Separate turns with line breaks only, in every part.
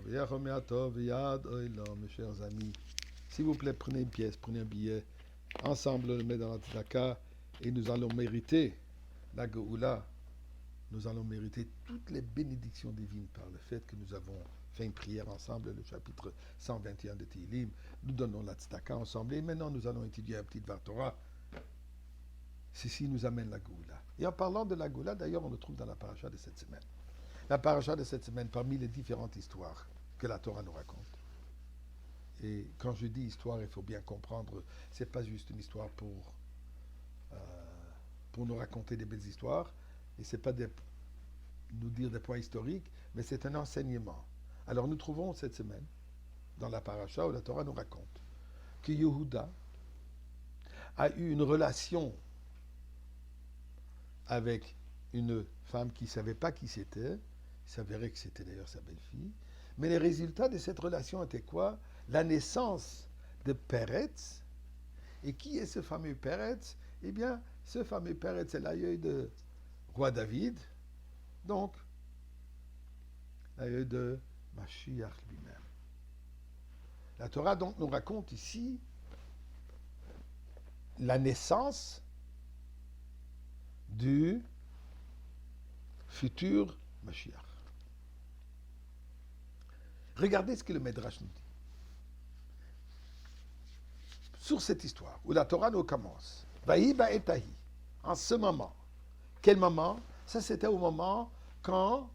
Mes chers amis, s'il vous plaît, prenez une pièce, prenez un billet. Ensemble, le met dans la tzedaka et nous allons mériter la Géoula. Nous allons mériter toutes les bénédictions divines par le fait que nous avons fait une prière ensemble, le chapitre 121 de Tehillim. Nous donnons la tzedaka ensemble et maintenant nous allons étudier un petit Dvar Torah. Ceci nous amène la Géoula. Et en parlant de la Géoula, d'ailleurs, on le trouve dans la paracha de cette semaine. La paracha de cette semaine, parmi les différentes histoires que la Torah nous raconte. Et quand je dis histoire, il faut bien comprendre, c'est pas juste une histoire pour nous raconter des belles histoires, et c'est pas nous dire des points historiques, mais c'est un enseignement. Alors nous trouvons cette semaine, dans la paracha où la Torah nous raconte, que Yehuda a eu une relation avec une femme qui ne savait pas qui c'était. Il s'avérait que c'était d'ailleurs sa belle-fille. Mais les résultats de cette relation étaient quoi? La naissance de Peretz. Et qui est ce fameux Peretz? Eh bien, ce fameux Peretz est l'aïeul de roi David. Donc, l'aïeul de Mashiach lui-même. La Torah donc nous raconte ici la naissance du futur Mashiach. Regardez ce que le Midrash nous dit. Sur cette histoire, où la Torah nous commence. Vahi ba'etahi. En ce moment. Quel moment? Ça, c'était au moment quand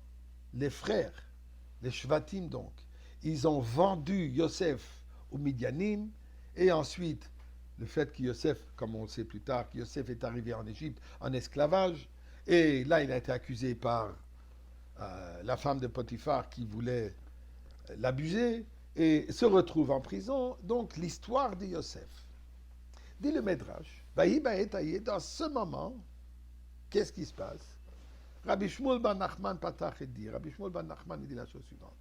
les frères, les Shvatim donc, ils ont vendu Yosef aux Midianim, et ensuite, le fait que Yosef, comme on le sait plus tard, que Yosef est arrivé en Égypte en esclavage, et là, il a été accusé par la femme de Potiphar qui voulait l'abuser et se retrouve en prison. Donc l'histoire de Yosef. Dit le Midrash, dans ce moment, qu'est-ce qui se passe? Rabbi Shmuel ben Nachman patach et dit, Rabbi Shmuel ben Nachman dit la chose suivante.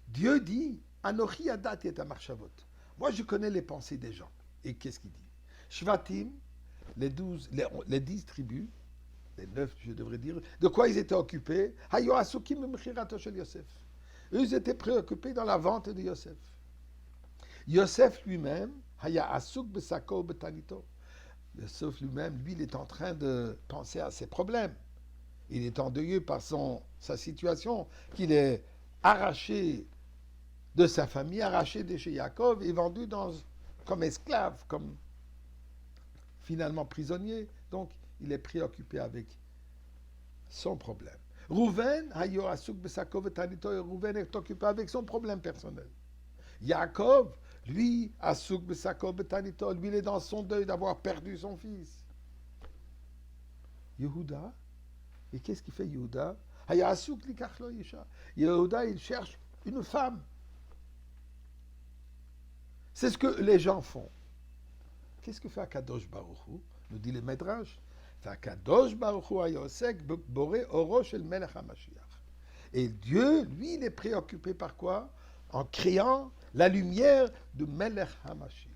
Dieu dit, Anochi adat et marchavot. Moi je connais les pensées des gens. Et qu'est-ce qu'il dit? Shvatim, les 10 tribus, les 9 je devrais dire, de quoi ils étaient occupés? Hayo asukim b'mechirato shel Yosef. Eux, ils étaient préoccupés dans la vente de Yosef. Yosef lui-même, Haya Asuk Besako Betanito. Yosef lui-même, lui, il est en train de penser à ses problèmes. Il est endeuillé par sa situation, qu'il est arraché de sa famille, arraché de chez Yaakov et vendu comme esclave, comme finalement prisonnier. Donc, il est préoccupé avec son problème. Rouven, Rouven est occupé avec son problème personnel. Yaakov, lui, lui, il est dans son deuil d'avoir perdu son fils. Yehuda, et qu'est-ce qu'il fait Yehuda? Yehuda, il cherche une femme. C'est ce que les gens font. Qu'est-ce que fait Akadosh Baruch Hu? Nous dit le Midrash. Et Dieu, lui, il est préoccupé par quoi? En créant la lumière de Melech HaMashiach.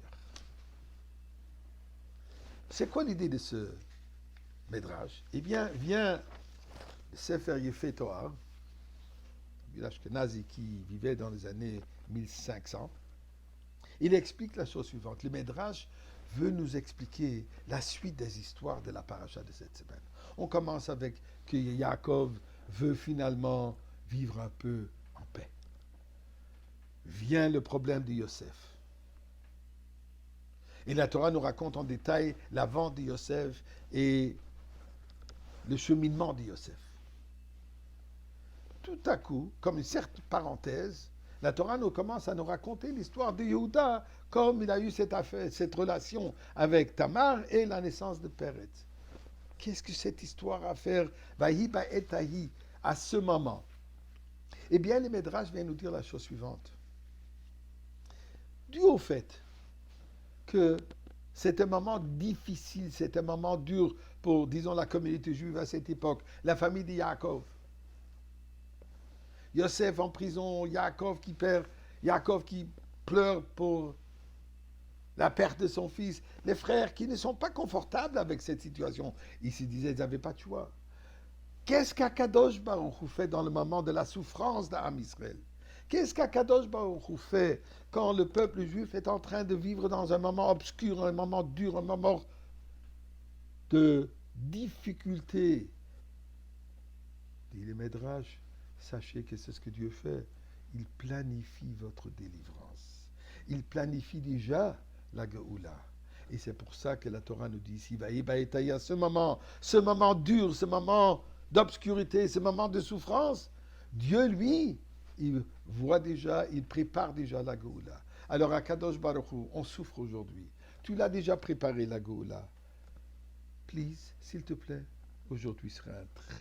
C'est quoi l'idée de ce Midrash? Eh bien, vient le Sefer Yefet Toar, un village nazi qui vivait dans les années 1500. Il explique la chose suivante. Le Midrash veut nous expliquer la suite des histoires de la paracha de cette semaine. On commence avec que Yaakov veut finalement vivre un peu en paix. Vient le problème de Yosef. Et la Torah nous raconte en détail la vente de Yosef et le cheminement de Yosef. Tout à coup, comme une certaine parenthèse, la Torah nous commence à nous raconter l'histoire de Yehuda, comme il a eu cette relation avec Tamar et la naissance de Peretz. Qu'est-ce que cette histoire a à faire, Vahi ba'etahi, à ce moment? Eh bien, les Midrash viennent nous dire la chose suivante. Dû au fait que c'est un moment difficile, c'est un moment dur pour, disons, la communauté juive à cette époque, la famille de Yaakov. Yosef en prison, Yaakov qui pleure pour la perte de son fils. Les frères qui ne sont pas confortables avec cette situation. Ils se disaient, ils n'avaient pas de choix. Qu'est-ce qu'Akadosh Baruch Hu fait dans le moment de la souffrance d'Am Israël? Qu'est-ce qu'Akadosh Baruch Hu fait quand le peuple juif est en train de vivre dans un moment obscur, un moment dur, un moment de difficulté? Dit les Médrash, sachez que c'est ce que Dieu fait. Il planifie votre délivrance. Il planifie déjà la Géoula. Et c'est pour ça que la Torah nous dit ici, ce moment dur, ce moment d'obscurité, ce moment de souffrance, Dieu, lui, il voit déjà, il prépare déjà la Géoula. Alors à Kadosh Baruch Hu, on souffre aujourd'hui. Tu l'as déjà préparé la Géoula. Please, s'il te plaît, aujourd'hui sera un très